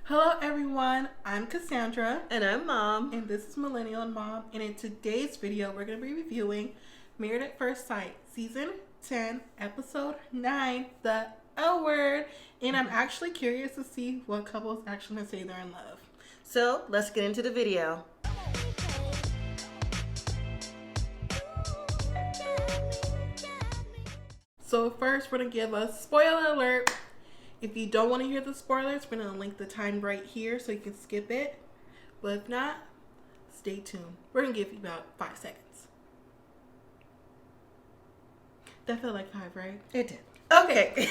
Hello everyone, I'm Cassandra And I'm Mom. and this is Millennial and Mom, and in today's video we're going to be reviewing Married at First Sight Season 10 Episode 9, The L Word, and I'm actually curious to see what couples actually gonna say they're in love. So let's get into the video. So first we're going to give a spoiler alert. If you don't want to hear the spoilers, we're going to link the time right here so you can skip it. But if not, stay tuned. We're going to give you about 5 seconds. That felt like 5, right? It did. Okay.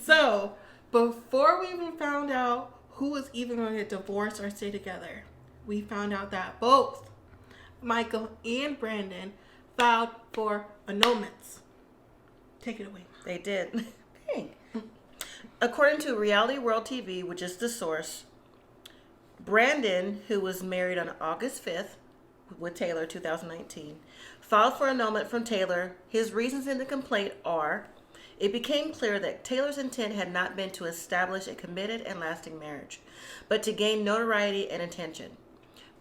So, before we even found out who was even going to get divorced or stay together, we found out that both Michael and Brandon filed for annulments. Take it away. They did. Dang. According to Reality World TV, which is the source, Brandon, who was married on August 5th with Taylor 2019, filed for annulment from Taylor. His reasons in the complaint are: it became clear that Taylor's intent had not been to establish a committed and lasting marriage, but to gain notoriety and attention.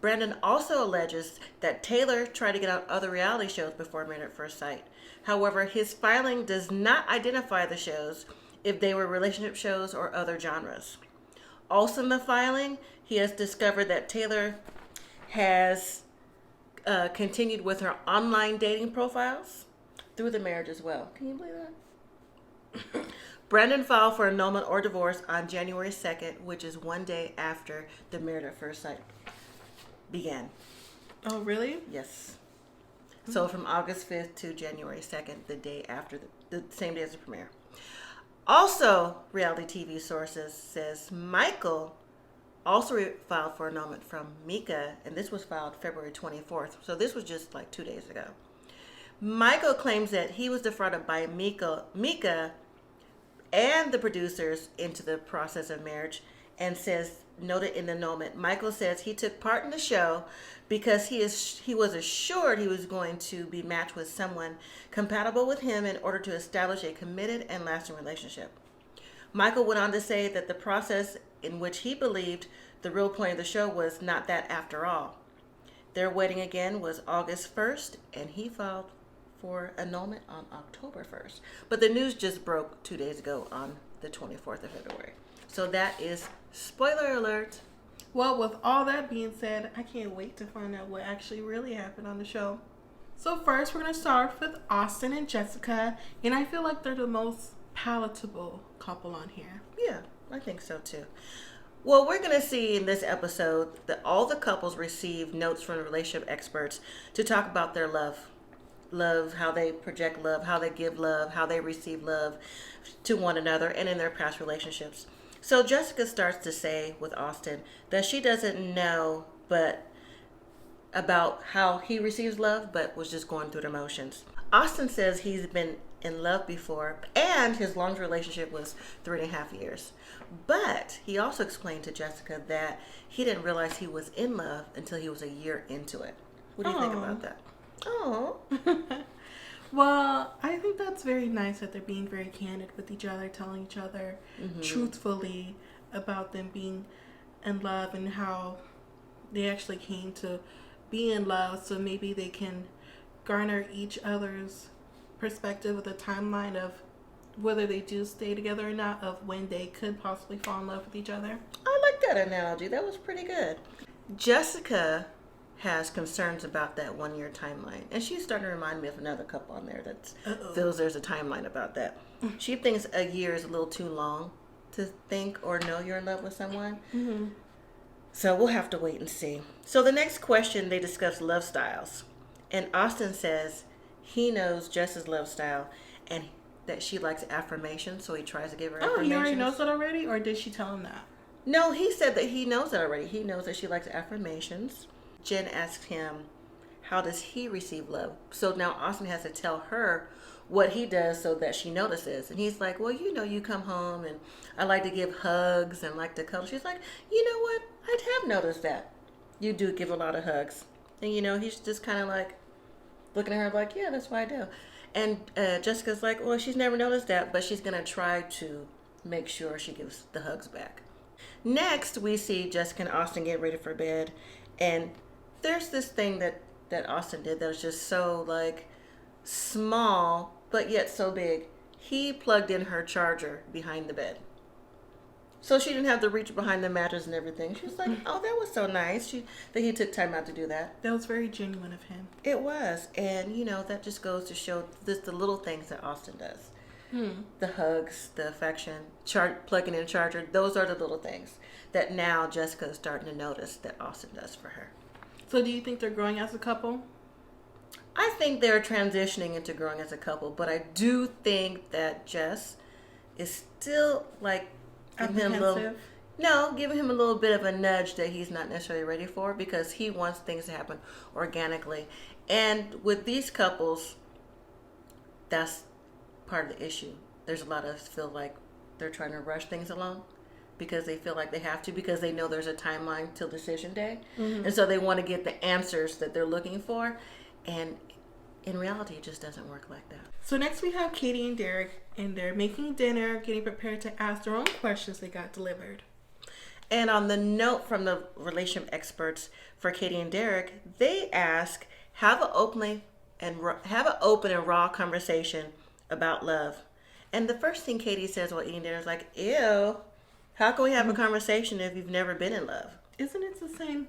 Brandon also alleges that Taylor tried to get on other reality shows before Married at First Sight. However, his filing does not identify the shows, if they were relationship shows or other genres. Also in the filing, he has discovered that Taylor has continued with her online dating profiles through the marriage as well. Can you believe that? Brandon filed for annulment or divorce on January 2nd, which is one day after the Married at First Sight began. Oh, really? Yes. So from August 5th to January 2nd, the day after, the same day as the premiere. Also, reality TV sources says Michael also filed for annulment from Meka, and this was filed February 24th. So this was just like 2 days ago. Michael claims that he was defrauded by Meka and the producers into the process of marriage, and says, noted in the annulment, Michael says he took part in the show because he was assured he was going to be matched with someone compatible with him in order to establish a committed and lasting relationship. Michael went on to say that the process in which he believed the real point of the show was not that after all. Their wedding again was August 1st, and he filed for annulment on October 1st. But the news just broke 2 days ago on the 24th of February. So that is spoiler alert. Well, with all that being said, I can't wait to find out what actually really happened on the show. So first, we're going to start with Austin and Jessica, and I feel like they're the most palatable couple on here. Yeah, I think so too. Well, we're going to see in this episode that all the couples receive notes from the relationship experts to talk about their love. Love, how they project love, how they give love, how they receive love to one another and in their past relationships. So Jessica starts to say with Austin that she doesn't know but about how he receives love, but was just going through the motions. Austin says he's been in love before, and his longest relationship was 3.5 years. But he also explained to Jessica that he didn't realize he was in love until he was a year into it. What do you think about that? Oh. Well, I think that's very nice that they're being very candid with each other, telling each other truthfully about them being in love and how they actually came to be in love, so maybe they can garner each other's perspective with a timeline of whether they do stay together or not, of when they could possibly fall in love with each other. I like that analogy. That was pretty good. Jessica has concerns about that 1 year timeline, and she's starting to remind me of another couple on there that feels there's a timeline about that. She thinks a year is a little too long to think or know you're in love with someone. So we'll have to wait and see. So the next question, they discuss love styles, and Austin says he knows Jess's love style and that she likes affirmations, so he tries to give her affirmations. Oh, he already knows that already, or did she tell him that? No, he said that he knows that already. He knows that she likes affirmations. Jen asked him, how does he receive love? So now Austin has to tell her what he does so that she notices. And he's like, well, you come home and I like to give hugs and like to cuddle. She's like, you know what? I have noticed that. You do give a lot of hugs. And, he's just kind of like looking at her like, yeah, that's what I do. And Jessica's like, well, she's never noticed that, but she's going to try to make sure she gives the hugs back. Next, we see Jessica and Austin get ready for bed, and there's this thing that Austin did that was just so like small, but yet so big. He plugged in her charger behind the bed. So she didn't have to reach behind the mattress and everything. She was like, oh, that was so nice. That he took time out to do that. That was very genuine of him. It was. And, that just goes to show the little things that Austin does. The hugs, the affection, plugging in a charger. Those are the little things that now Jessica is starting to notice that Austin does for her. So do you think they're growing as a couple? I think they're transitioning into growing as a couple. But I do think that Jess is still like... giving him a little bit of a nudge that he's not necessarily ready for, because he wants things to happen organically. And with these couples, that's part of the issue. There's a lot of us feel like they're trying to rush things along because they feel like they have to, because they know there's a timeline till decision day. And so they want to get the answers that they're looking for. And in reality, it just doesn't work like that. So next we have Katie and Derek, and they're making dinner, getting prepared to ask their own questions they got delivered. And on the note from the relationship experts for Katie and Derek, they ask, have an open and raw conversation about love. And the first thing Katie says while eating dinner is like, ew, how can we have a conversation if you've never been in love? Isn't it the same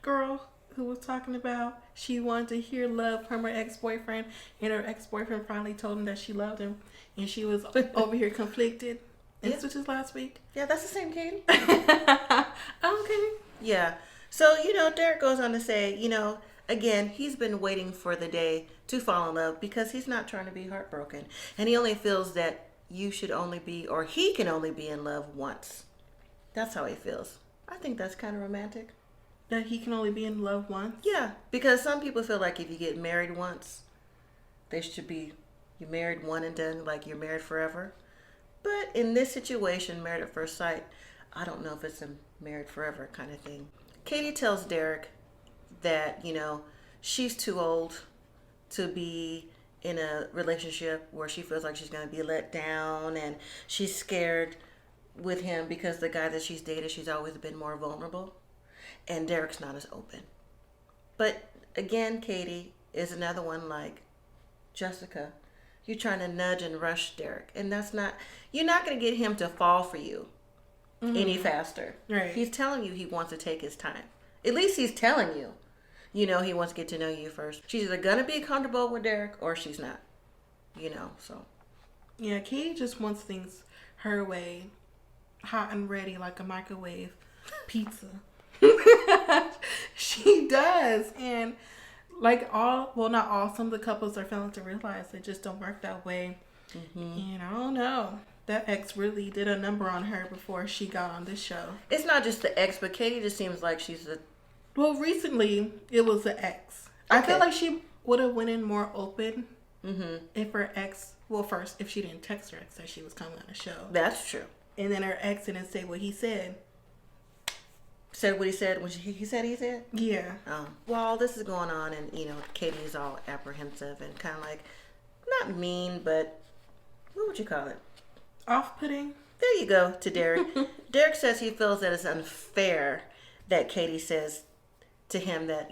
girl who was talking about she wanted to hear love from her ex-boyfriend, and her ex-boyfriend finally told him that she loved him, and she was over here conflicted? And this was just last week. Yeah, that's the same Katie. Okay. Yeah. So, Derek goes on to say, again, he's been waiting for the day to fall in love because he's not trying to be heartbroken. And he only feels that he can only be in love once. That's how he feels. I think that's kind of romantic. That he can only be in love once? Yeah, because some people feel like if you get married once, you're married one and done, like you're married forever. But in this situation, married at first sight, I don't know if it's a married forever kind of thing. Katie tells Derek that, she's too old to be in a relationship where she feels like she's going to be let down, and she's scared with him because the guy that she's dated, she's always been more vulnerable. And Derek's not as open. But again, Katie is another one like Jessica. You're trying to nudge and rush Derek. And you're not going to get him to fall for you any faster. Right. He's telling you he wants to take his time. At least he's telling you. He wants to get to know you first. She's either going to be comfortable with Derek or she's not. So. Yeah, Katie just wants things her way, hot and ready like a microwave pizza. She does. And not all, some of the couples are failing to realize they just don't work that way. And I don't know, that ex really did a number on her before she got on this show. It's not just the ex, but Katie just seems like well, recently it was the ex. Okay. I feel like she would have went in more open if her ex, first, if she didn't text her ex that she was coming on the show. That's true. And then her ex didn't say what he said. Said what he said when he said? Yeah. Well, this is going on, and, Katie's all apprehensive and kind of like, not mean, but what would you call it? Off-putting. There you go, to Derek. Derek says he feels that it's unfair that Katie says to him that,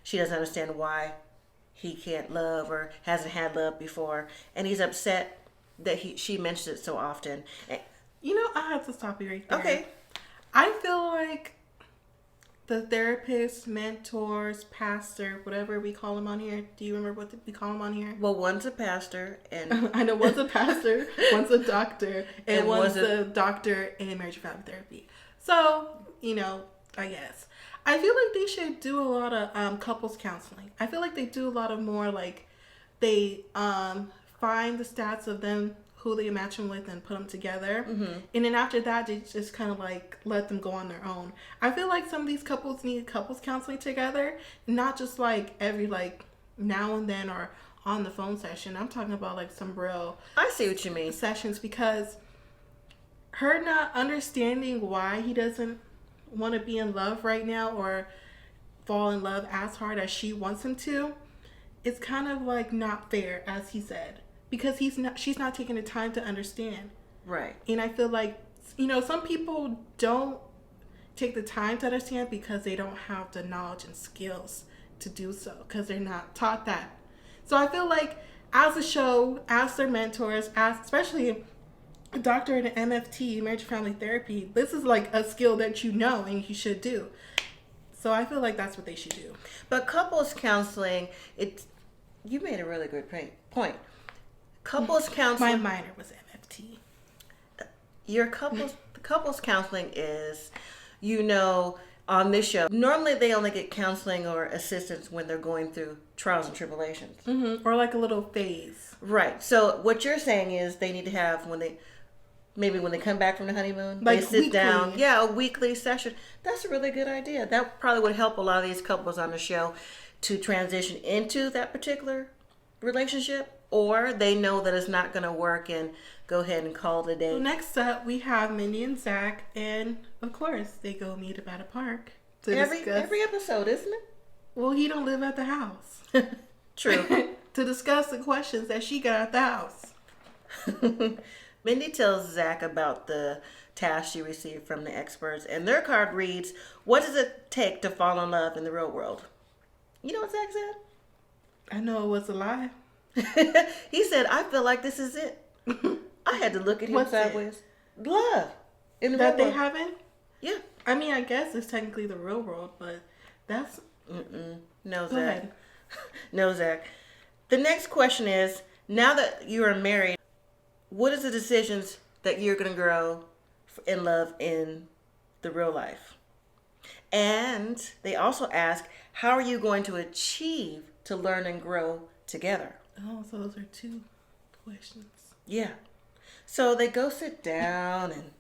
she doesn't understand why he can't love or hasn't had love before. And he's upset that she mentions it so often. I have to stop you right there. Okay. I feel like the therapist, mentors, pastor, whatever we call them on here. Do you remember what we call them on here? Well, one's a pastor, and I know one's a pastor, one's a doctor, and one's a doctor in marriage and family therapy. So, I guess. I feel like they should do a lot of couples counseling. I feel like they do a lot of more, like, they find the stats of them, who they match them with, and put them together. And then after that, they just kind of like let them go on their own. I feel like some of these couples need couples counseling together, not just like every now and then or on the phone session. I'm talking about like some real I see what you mean sessions, because her not understanding why he doesn't want to be in love right now or fall in love as hard as she wants him to, it's kind of like not fair, as he said. Because she's not taking the time to understand. Right. And I feel like some people don't take the time to understand because they don't have the knowledge and skills to do so because they're not taught that. So I feel like as a show, as their mentors, as especially a doctor in MFT, marriage and family therapy, this is like a skill that you know and you should do. So I feel like that's what they should do. But couples counseling, you made a really good point. Couples counseling. My minor was MFT. Your couples counseling is, on this show, normally they only get counseling or assistance when they're going through trials and tribulations. Or like a little phase. Right. So what you're saying is they need to have when they come back from the honeymoon, like they sit weekly. down. Yeah, a weekly session. That's a really good idea. That probably would help a lot of these couples on the show to transition into that particular relationship, or they know that it's not going to work and go ahead and call it a day. So next up, we have Mindy and Zach, and of course, they go meet up at a park to discuss. Every episode, isn't it? Well, he don't live at the house. True. To discuss the questions that she got at the house. Mindy tells Zach about the task she received from the experts, and their card reads, "What does it take to fall in love in the real world?" You know what Zach said? I know it was a lie. He said, "I feel like this is it." I had to look at him sideways. Love in the that real they world. haven't? Yeah. I mean, I guess it's technically the real world, but that's... No, Go Zach. ahead. No, Zach. The next question is, now that you are married, what is the decisions that you're going to grow in love in the real life? And they also ask, how are you going to achieve to learn and grow together? Oh, so those are two questions. Yeah. So they go sit down, and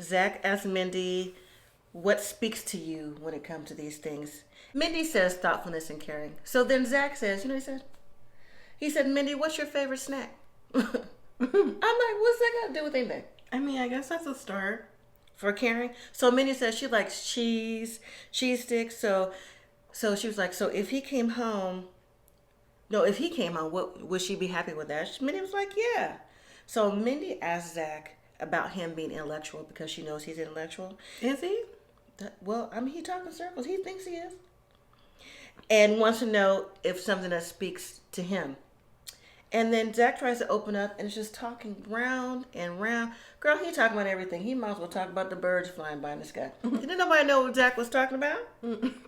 Zach asks Mindy, what speaks to you when it comes to these things? Mindy says thoughtfulness and caring. So then Zach says, you know what he said? He said, Mindy, what's your favorite snack? I'm like, what's that got to do with anything? I mean, I guess that's a start. For caring? So Mindy says she likes cheese sticks. So she was like, so if he came home, what would she be happy with that? Mindy was like, yeah. So Mindy asked Zach about him being intellectual because she knows he's intellectual. Is he? He talks in circles. He thinks he is. And wants to know if something that speaks to him. And then Zach tries to open up and it's just talking round and round. Girl, he talking about everything. He might as well talk about the birds flying by in the sky. Didn't nobody know what Zach was talking about?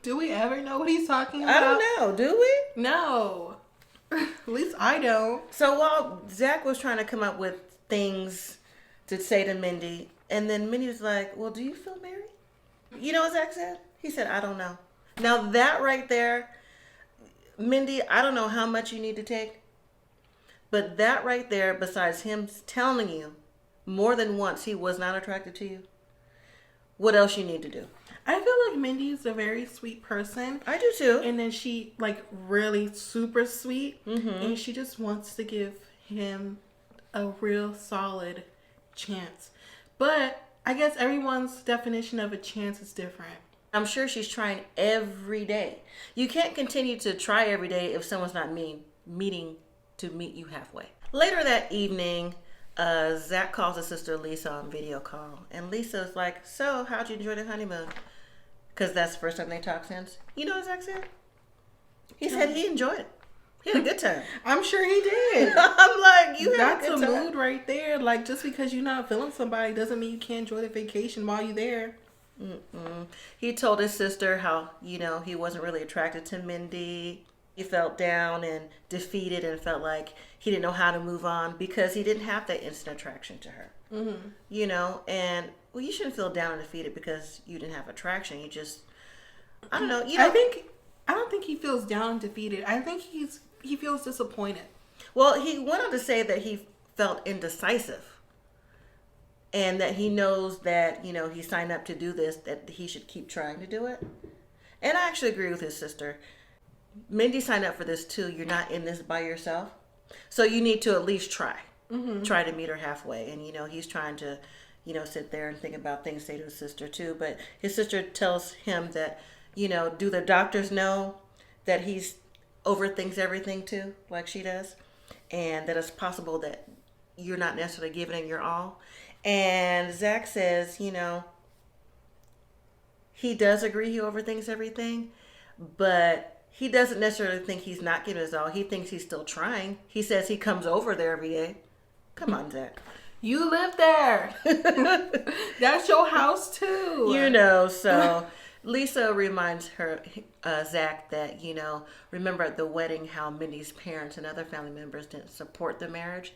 Do we ever know what he's talking about? I don't know. Do we? No. At least I don't. So while Zach was trying to come up with things to say to Mindy, and then Mindy was like, well, do you feel married? You know what Zach said? He said, I don't know. Now that right there, Mindy, I don't know how much you need to take, but that right there, besides him telling you more than once he was not attracted to you, what else you need to do? I feel like Mindy's a very sweet person. I do too. And then she, really super sweet. Mm-hmm. And she just wants to give him a real solid chance. But I guess everyone's definition of a chance is different. I'm sure she's trying every day. You can't continue to try every day if someone's not meeting to meet you halfway. Later that evening, Zach calls his sister Lisa on video call. And Lisa's like, so how'd you enjoy the honeymoon? Because that's the first time they talked since. You know what Zach said? He said he enjoyed it. He had a good time. I'm sure he did. I'm like, you had That's a good a time. mood right there. Just because you're not feeling somebody doesn't mean you can't enjoy the vacation while you're there. He told his sister how, he wasn't really attracted to Mindy. He felt down and defeated and felt like he didn't know how to move on because he didn't have that instant attraction to her. Mm-hmm. And you shouldn't feel down and defeated because you didn't have attraction. You just, I don't know. I don't think he feels down and defeated. I think he feels disappointed. Well, he went on to say that he felt indecisive and that he knows that, he signed up to do this, that he should keep trying to do it. And I actually agree with his sister. Mindy signed up for this too. You're not in this by yourself. So you need to at least try. Mm-hmm. Try to meet her halfway. And, he's trying to, sit there and think about things to say to his sister too. But his sister tells him that, do the doctors know that he's overthinks everything too, like she does? And that it's possible that you're not necessarily giving it your all. And Zach says, he does agree he overthinks everything, but he doesn't necessarily think he's not giving his all. He thinks he's still trying. He says he comes over there every day. Come on, Zach. You live there. That's your house too. So Lisa reminds Zach that, remember at the wedding how Mindy's parents and other family members didn't support the marriage.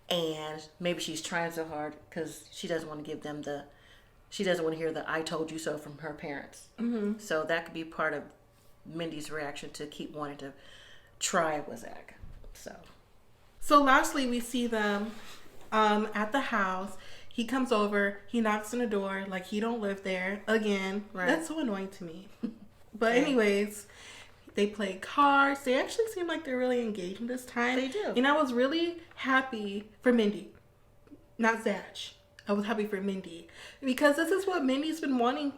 And maybe she's trying so hard because she doesn't want to give them she doesn't want to hear the "I told you so" from her parents. Mm-hmm. So that could be part of Mindy's reaction to keep wanting to try with Zach. So lastly, we see them at the house. He comes over, he knocks on the door like he don't live there again. Right. That's so annoying to me. But anyways, they play cards. They actually seem like they're really engaging this time. They do. And I was really happy for Mindy, not Zach. I was happy for Mindy because this is what Mindy's been wanting,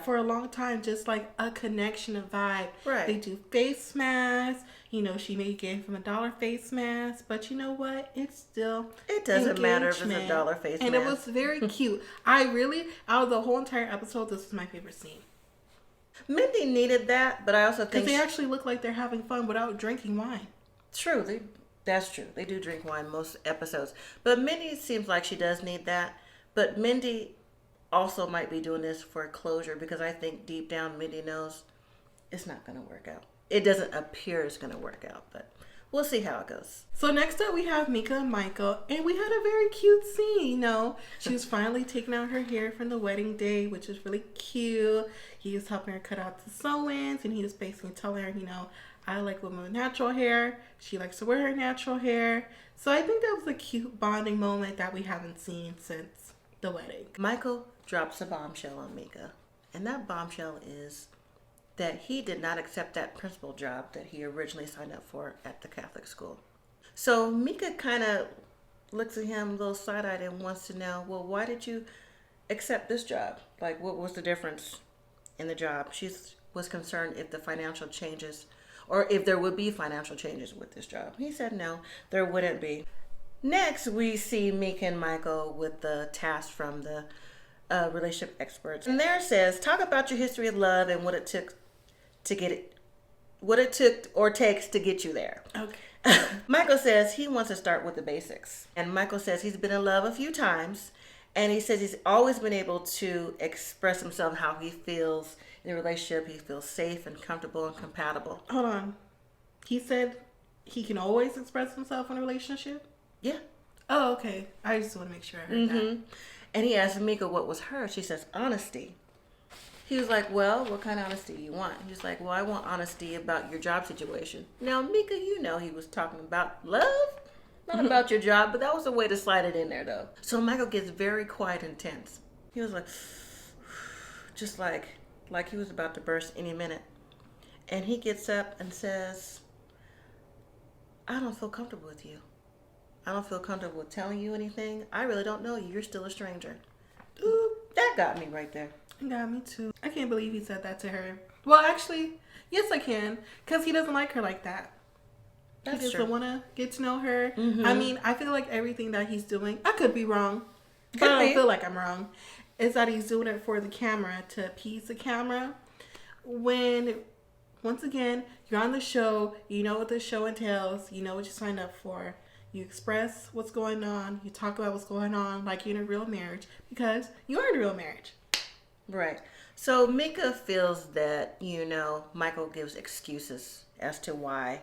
for a long time. Just like a connection, a vibe. Right. They do face masks. She may give him $1 face mask, but you know what? It's still it doesn't matter if it's $1 face mask. And it was very cute. Out of the whole entire episode, this was my favorite scene. Mindy needed that, but I also think they actually look like they're having fun without drinking wine. True, that's true. They do drink wine most episodes, but Mindy seems like she does need that. But Mindy also might be doing this for closure because I think deep down Mindy knows it's not going to work out. It doesn't appear it's going to work out, but we'll see how it goes. So next up we have Meka and Michael, and we had a very cute scene. She was finally taking out her hair from the wedding day, which is really cute. He was helping her cut out the sew-ins, and he was basically telling her, I like women with natural hair. She likes to wear her natural hair. So I think that was a cute bonding moment that we haven't seen since the wedding. Michael drops a bombshell on Meka, and that bombshell is that he did not accept that principal job that he originally signed up for at the Catholic school. So Meka kind of looks at him a little side-eyed and wants to know, well, why did you accept this job? Like, what was the difference in the job? She was concerned if the financial changes, or if there would be financial changes with this job. He said no, there wouldn't be. Next, we see Meka and Michael with the task from the relationship experts. And there it says, talk about your history of love and what it took or takes to get you there. Okay. Michael says he wants to start with the basics. And Michael says he's been in love a few times. And he says he's always been able to express himself how he feels in a relationship. He feels safe and comfortable and compatible. Hold on. He said he can always express himself in a relationship? Yeah. Oh, okay. I just want to make sure I heard that. And he asked Meka what was hers. She says, honesty. He was like, well, what kind of honesty do you want? He's like, well, I want honesty about your job situation. Now, Meka, he was talking about love, not about your job, but that was a way to slide it in there, though. So Michael gets very quiet and tense. He was like, just like he was about to burst any minute. And he gets up and says, I don't feel comfortable with you. I don't feel comfortable with telling you anything. I really don't know you. You're still a stranger. Ooh, that got me right there. It got me too. I can't believe he said that to her. Well, actually, yes, I can. Because he doesn't like her like that. He doesn't want to get to know her. Mm-hmm. I mean, I feel like everything that he's doing, I could be wrong. But I don't feel like I'm wrong. Is that he's doing it for the camera, to appease the camera. When, once again, you're on the show, you know what the show entails, you know what you signed up for. You express what's going on. You talk about what's going on like you're in a real marriage because you are in a real marriage. Right. So Meka feels that, Michael gives excuses as to why,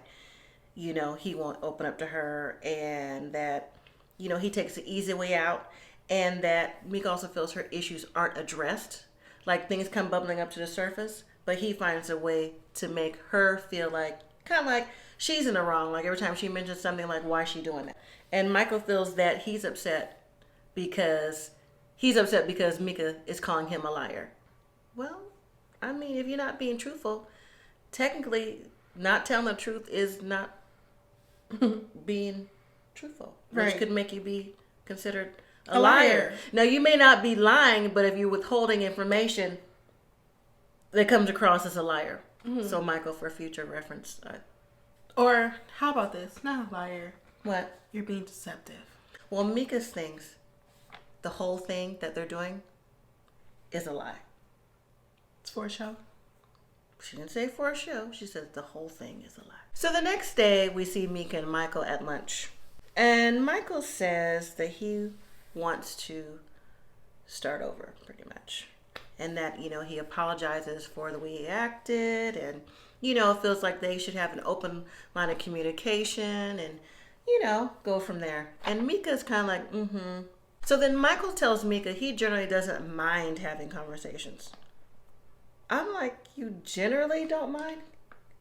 he won't open up to her, and that, he takes the easy way out, and that Meka also feels her issues aren't addressed. Like things come bubbling up to the surface, but he finds a way to make her feel like, kind of like she's in the wrong. Like every time she mentions something, like, why is she doing that? And Michael feels that he's upset because Meka is calling him a liar. Well, I mean, if you're not being truthful, technically not telling the truth is not being truthful, which could make you be considered a liar. Now, you may not be lying, but if you're withholding information, that comes across as a liar. Mm-hmm. So, Michael, for future reference. Or, how about this? Not a liar. What? You're being deceptive. Well, Meka's things the whole thing that they're doing is a lie. It's for a show. She didn't say for a show. She said the whole thing is a lie. So the next day, we see Meka and Michael at lunch. And Michael says that he wants to start over, pretty much. And that, he apologizes for the way he acted. And, feels like they should have an open line of communication. And, go from there. And Meka's kind of like, mm-hmm. So then Michael tells Meka he generally doesn't mind having conversations. I'm like, you generally don't mind?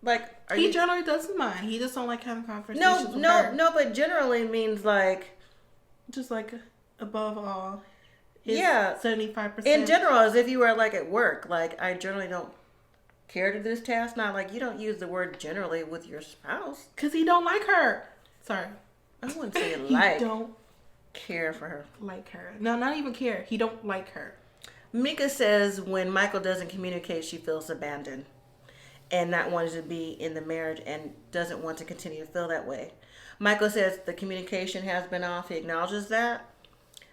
Like, he generally doesn't mind. He just don't like having conversations with her. No, but generally means like... Just like above all. Yeah. 75%. In general, as if you were like at work. Like, I generally don't care to do this task. Not like you don't use the word generally with your spouse. Because he don't like her. Sorry. I wouldn't say like. He don't care for her. Like her. No, not even care. He don't like her. Meka says when Michael doesn't communicate, she feels abandoned and not wanting to be in the marriage and doesn't want to continue to feel that way. Michael says the communication has been off. He acknowledges that,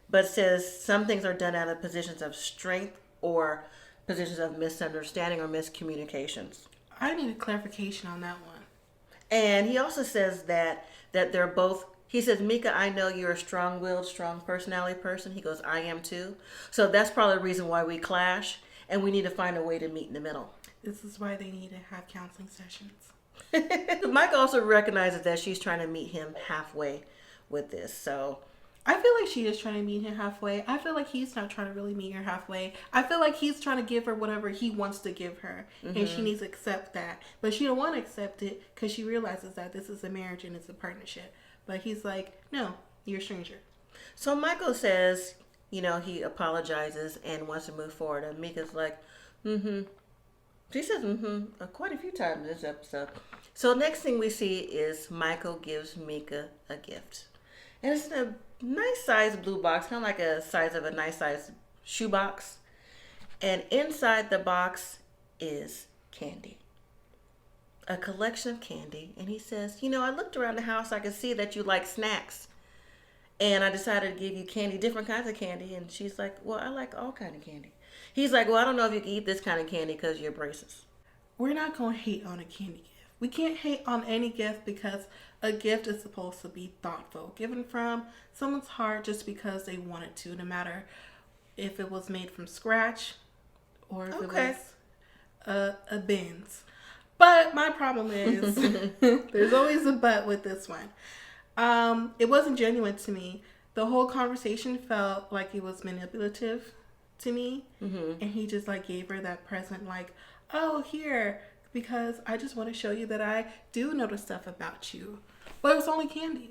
but says some things are done out of positions of strength or positions of misunderstanding or miscommunications. I need a clarification on that one. And he also says that they're both... He says, Meka, I know you're a strong-willed, strong personality person. He goes, I am too. So that's probably the reason why we clash, and we need to find a way to meet in the middle. This is why they need to have counseling sessions. Mike also recognizes that she's trying to meet him halfway with this. So I feel like she is trying to meet him halfway. I feel like he's not trying to really meet her halfway. I feel like he's trying to give her whatever he wants to give her, and she needs to accept that. But she don't want to accept it because she realizes that this is a marriage and it's a partnership. But he's like, no, you're a stranger. So Michael says, he apologizes and wants to move forward. And Meka's like, mm-hmm. She says, mm-hmm, quite a few times in this episode. So next thing we see is Michael gives Meka a gift. And it's a nice size blue box, kind of like a size of a nice size shoebox. And inside the box is candy. A collection of candy. And he says, I looked around the house. I could see that you like snacks. And I decided to give you candy, different kinds of candy. And she's like, well, I like all kind of candy. He's like, well, I don't know if you can eat this kind of candy because of your braces. We're not going to hate on a candy gift. We can't hate on any gift because a gift is supposed to be thoughtful, given from someone's heart just because they wanted to, no matter if it was made from scratch or if it was a Benz. But my problem is, there's always a but with this one. It wasn't genuine to me. The whole conversation felt like it was manipulative to me. Mm-hmm. And he just gave her that present oh, here, because I just want to show you that I do know the stuff about you. But it was only candy.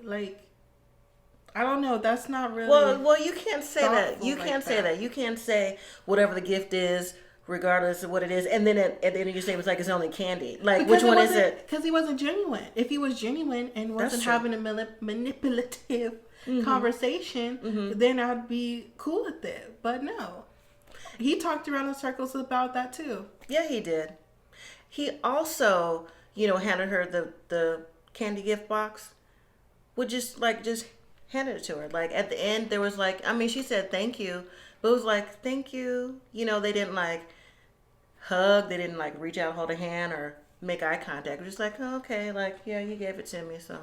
I don't know. That's not really... Well, you can't say that. You can't say that. You can't say whatever the gift is, regardless of what it is, and then at the end of your statement, it's only candy. Which one is it? Because he wasn't genuine. If he was genuine and wasn't having a manipulative conversation, then I'd be cool with it. But no. He talked around in circles about that too. Yeah, he did. He also, handed her the candy gift box. Would just handed it to her. At the end, there was she said thank you, but it was thank you. They didn't hug. They didn't reach out, hold a hand, or make eye contact. It was just oh, okay, yeah, you gave it to me, so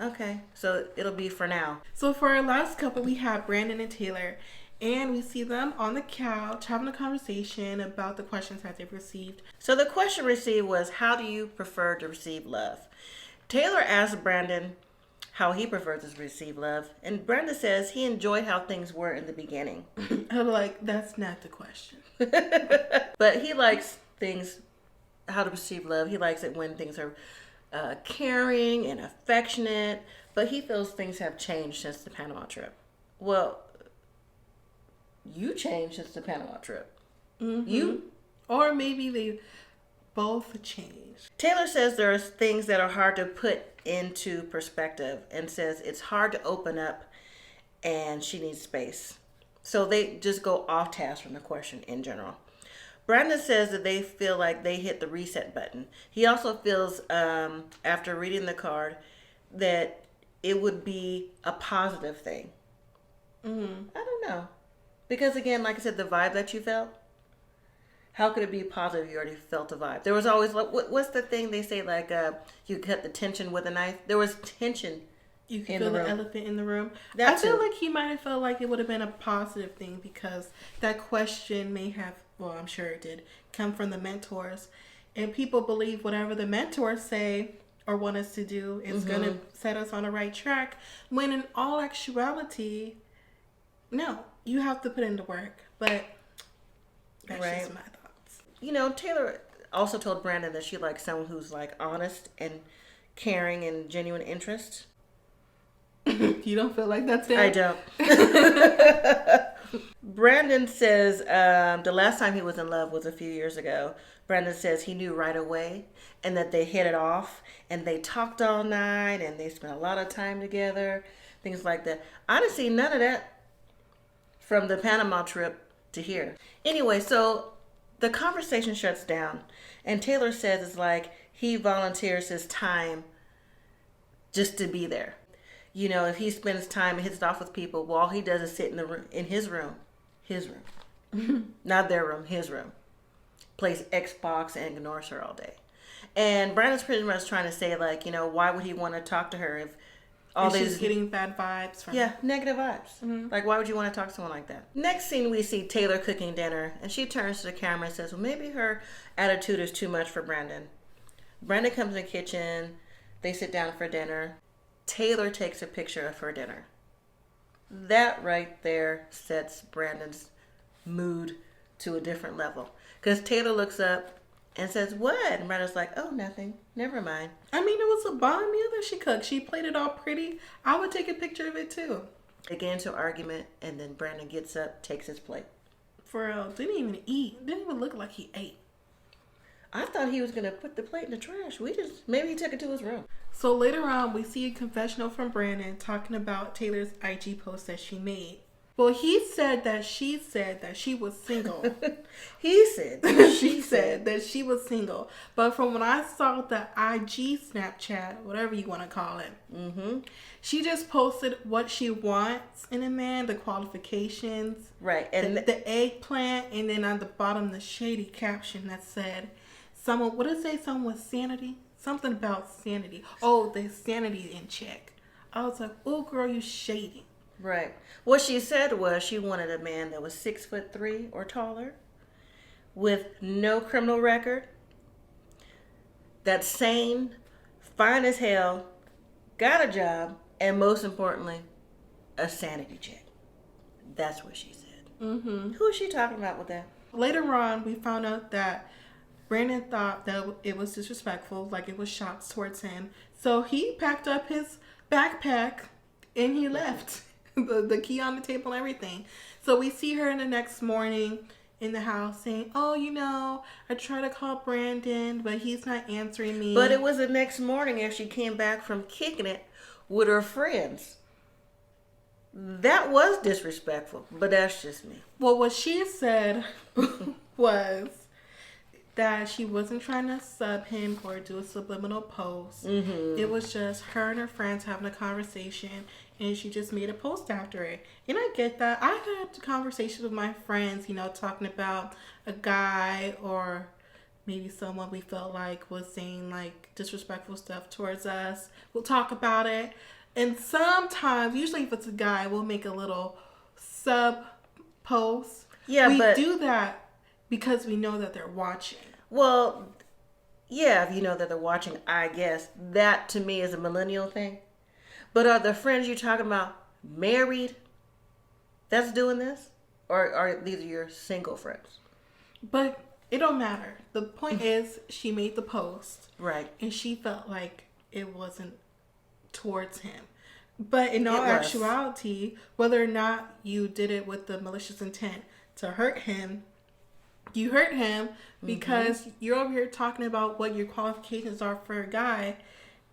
okay. So it'll be for now. So for our last couple, we have Brandon and Taylor. And we see them on the couch having a conversation about the questions that they've received. So the question received was, how do you prefer to receive love? Taylor asked Brandon how he prefers to receive love. And Brandon says he enjoyed how things were in the beginning. I'm that's not the question. But he likes things, how to receive love. He likes it when things are caring and affectionate. But he feels things have changed since the Panama trip. Well, you changed since the Panama trip. Mm-hmm. Or maybe they both changed. Taylor says there are things that are hard to put into perspective and says it's hard to open up and she needs space. So they just go off task from the question in general. Brandon says that they feel like they hit the reset button. He also feels, after reading the card, that it would be a positive thing. I don't know. Because again, like I said, the vibe that you felt, how could it be positive? You already felt the vibe. There was always, what's the thing they say, like, you cut the tension with a knife? There was tension. You can feel the elephant in the room. I feel like he might have felt like it would have been a positive thing because that question may have, well, I'm sure it did, come from the mentors. And people believe whatever the mentors say or want us to do is going to set us on the right track. When in all actuality, no, you have to put in the work. But that's just my thoughts. You know, Taylor also told Brandon that she likes someone who's like honest and caring and genuine interest. You don't feel like that's it? I don't. Brandon says the last time he was in love was a few years ago. Brandon says he knew right away and that they hit it off and they talked all night and they spent a lot of time together, things like that. I didn't see none of that from the Panama trip to here. Anyway, so the conversation shuts down and Taylor says it's like he volunteers his time just to be there. You know, if he spends time and hits it off with people, well, all he does is sit in the room, in his room, not their room, his room, plays Xbox and ignores her all day. And Brandon's pretty much trying to say, like, you know, why would he want to talk to her if all these... she's getting bad vibes from her. Negative vibes. Mm-hmm. Like, why would you want to talk to someone like that? Next scene, we see Taylor cooking dinner, and she turns to the camera and says, well, maybe her attitude is too much for Brandon. Brandon comes in the kitchen. They sit down for dinner. Taylor takes a picture of her dinner. That right there sets Brandon's mood to a different level. Because Taylor looks up and says, what? And Brandon's like, oh, nothing. Never mind. I mean, it was a bomb meal that she cooked. She played it all pretty. I would take a picture of it too. They get into an argument and then Brandon gets up, takes his plate. For real. Didn't even eat. Didn't even look like he ate. I thought he was going to put the plate in the trash. Maybe he took it to his room. So later on, we see a confessional from Brandon talking about Taylor's IG post that she made. Well, he said that she said that she was single. He said she said that she was single. But from when I saw the IG Snapchat, whatever you want to call it, she just posted what she wants in a man, the qualifications. Right. And the eggplant, and then on the bottom, the shady caption that said, someone, what did it say? Someone with sanity? Something about sanity. Oh, the sanity in check. I was like, oh, girl, you shady. Right. What she said was she wanted a man that was 6'3" or taller, with no criminal record, that's sane, fine as hell, got a job, and most importantly, a sanity check. That's what she said. Who is she talking about with that? Later on, we found out that Brandon thought that it was disrespectful, like it was shots towards him. So he packed up his backpack and he left. The key on the table and everything. So we see her in the next morning in the house saying, oh, you know, I tried to call Brandon, but he's not answering me. But it was the next morning after she came back from kicking it with her friends. That was disrespectful, but that's just me. Well, what she said was that she wasn't trying to sub him or do a subliminal post. It was just her and her friends having a conversation, and she just made a post after it. And I get that. I had conversations with my friends, you know, talking about a guy or maybe someone we felt like was saying like disrespectful stuff towards us. We'll talk about it. And sometimes, usually if it's a guy, we'll make a little sub post. Yeah, we do that because we know that they're watching. Well, yeah, if you know that they're watching, I guess. That, to me, is a millennial thing. But are the friends you're talking about married that's doing this? Or are these your single friends? But it don't matter. The point is, she made the post. Right. And she felt like it wasn't towards him. But in all actuality, whether or not you did it with the malicious intent to hurt him, you hurt him because you're over here talking about what your qualifications are for a guy,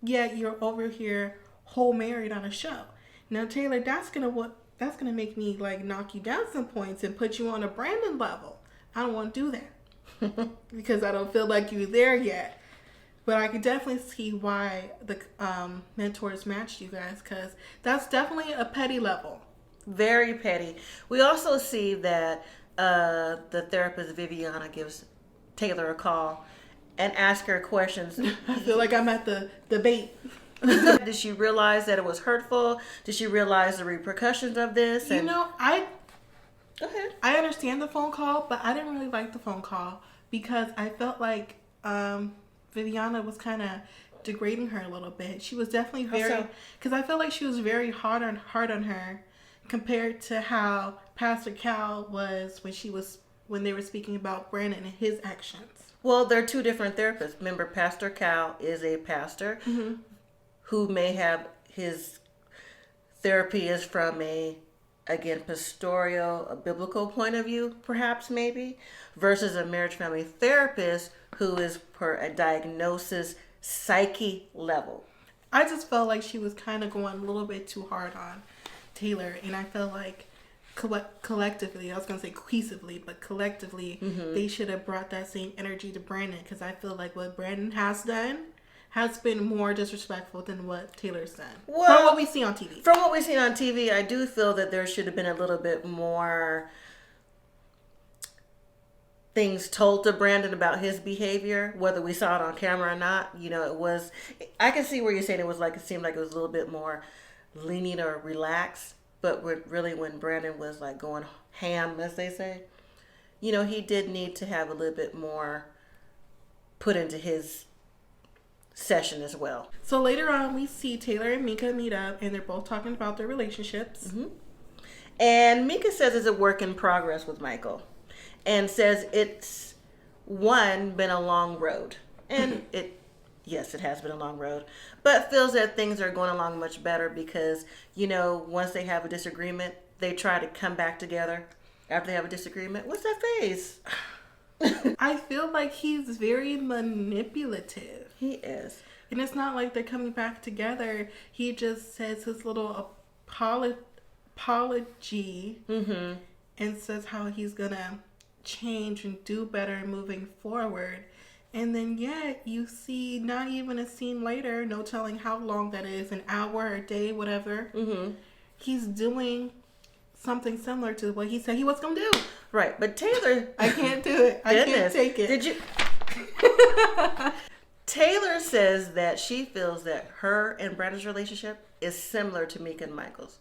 yet you're over here whole married on a show. Now, Taylor, that's gonna make me like knock you down some points and put you on a Brandon level. I don't want to do that because I don't feel like you're there yet. But I can definitely see why the mentors matched you guys, because that's definitely a petty level. Very petty. We also see that the therapist Viviana gives Taylor a call and asks her questions. I feel like I'm at the debate. Did she realize that it was hurtful? Did she realize the repercussions of this? You know, I Go ahead. I understand the phone call, but I didn't really like the phone call because I felt like Viviana was kind of degrading her a little bit. She was definitely very, because I feel like she was very hard on her compared to how Pastor Cal was when they were speaking about Brandon and his actions. Well, they're two different therapists. Remember, Pastor Cal is a pastor who may have his therapy is from a pastoral, a biblical point of view, perhaps, maybe, versus a marriage family therapist who is per a diagnosis psyche level. I just felt like she was kind of going a little bit too hard on Taylor, and I felt like collectively, I was going to say cohesively, but collectively, they should have brought that same energy to Brandon, because I feel like what Brandon has done has been more disrespectful than what Taylor's done. Well, from what we see on TV. From what we see on TV, I do feel that there should have been a little bit more things told to Brandon about his behavior, whether we saw it on camera or not. You know, I can see where you're saying it seemed like it was a little bit more lenient or relaxed, but really when Brandon was like going ham, as they say, you know, he did need to have a little bit more put into his session as well. So later on, we see Taylor and Meka meet up, and they're both talking about their relationships. And Meka says it's a work in progress with Michael, and says it's been a long road, and yes, it has been a long road, but feels that things are going along much better because, you know, once they have a disagreement, they try to come back together after they have a disagreement. What's that face? I feel like he's very manipulative. He is. And it's not like they're coming back together. He just says his little apology and says how he's going to change and do better moving forward. And then yet you see not even a scene later, no telling how long that is, an hour, a day, whatever. He's doing something similar to what he said he was going to do. Right, but Taylor... I can't do it. I can't take it. Did you... Taylor says that she feels that her and Brandon's relationship is similar to Meka and Michael's.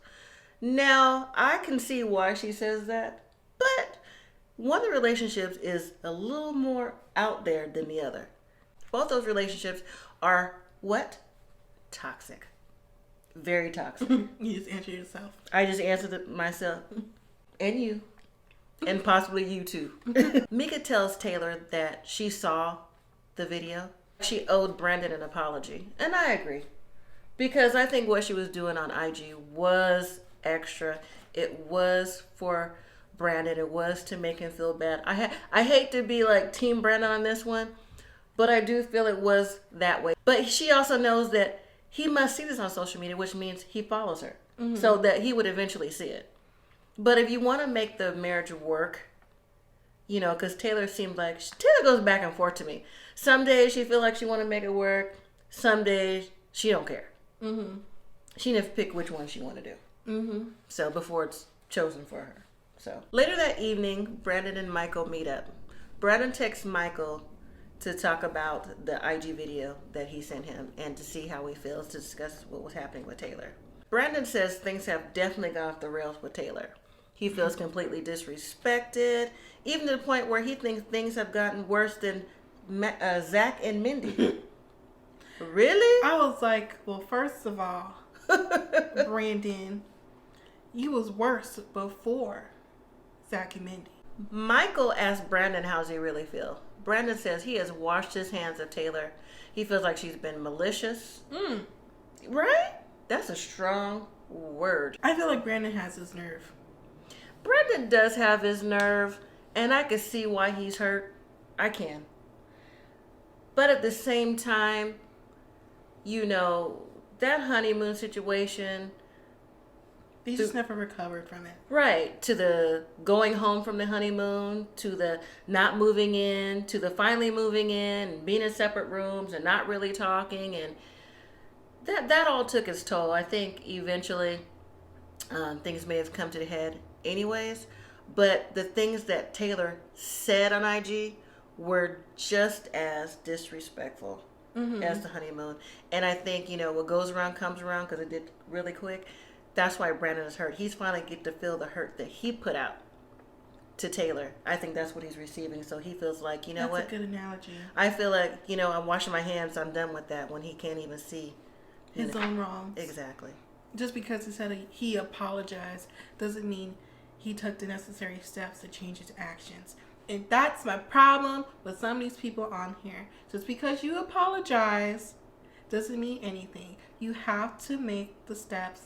Now, I can see why she says that, but one of the relationships is a little more out there than the other. Both those relationships are what? Toxic. Very toxic. You just answer yourself. I just answered it myself. And you. And possibly you too. Meka tells Taylor that she saw the video. She owed Brandon an apology. And I agree. Because I think what she was doing on IG was extra. It was for Brandon. It was to make him feel bad. I hate to be like Team Brandon on this one, but I do feel it was that way. But she also knows that he must see this on social media, which means he follows her. So that he would eventually see it. But if you want to make the marriage work, you know, because Taylor goes back and forth to me. Some days she feels like she want to make it work. Some days she don't care. She never pick which one she want to do. So before it's chosen for her. So later that evening, Brandon and Michael meet up. Brandon texts Michael to talk about the IG video that he sent him and to see how he feels, to discuss what was happening with Taylor. Brandon says things have definitely gone off the rails with Taylor. He feels completely disrespected, even to the point where he thinks things have gotten worse than Zach and Mindy. Really? I was like, well, first of all, Brandon, you was worse before Zach and Mindy. Michael asked Brandon how's he really feel. Brandon says he has washed his hands of Taylor. He feels like she's been malicious. Right? That's a strong word. I feel like Brandon has his nerve. Brandon does have his nerve, and I can see why he's hurt. I can. But at the same time, you know, that honeymoon situation... He just never recovered from it. Right. To the going home from the honeymoon, to the not moving in, to the finally moving in, and being in separate rooms and not really talking. And that all took its toll. I think eventually Things may have come to the head anyways, but the things that Taylor said on IG were just as disrespectful as the honeymoon. And I think, what goes around comes around, because it did really quick. That's why Brandon is hurt. He's finally get to feel the hurt that he put out to Taylor. I think that's what he's receiving. So he feels like, that's a good analogy. I feel like, I'm washing my hands. I'm done with that, when he can't even see his own wrongs. Exactly. Just because he said he apologized doesn't mean he took the necessary steps to change his actions. And that's my problem with some of these people on here. Just because you apologize doesn't mean anything. You have to make the steps.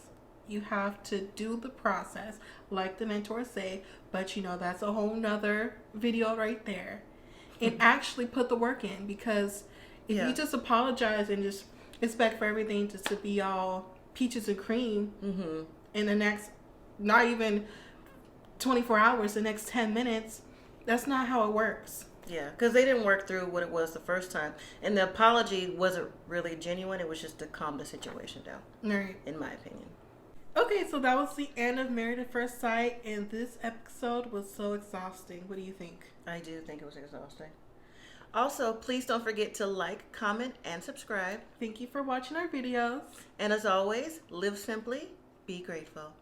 You have to do the process, like the mentors say. But that's a whole nother video right there. And actually put the work in, because if you just apologize and just expect for everything just to be all peaches and cream in the next, not even 24 hours, the next 10 minutes, that's not how it works. Yeah, because they didn't work through what it was the first time. And the apology wasn't really genuine. It was just to calm the situation down. Right. In my opinion. Okay, so that was the end of Married at First Sight, and this episode was so exhausting. What do you think? I do think it was exhausting. Also, please don't forget to like, comment, and subscribe. Thank you for watching our videos. And as always, live simply, be grateful.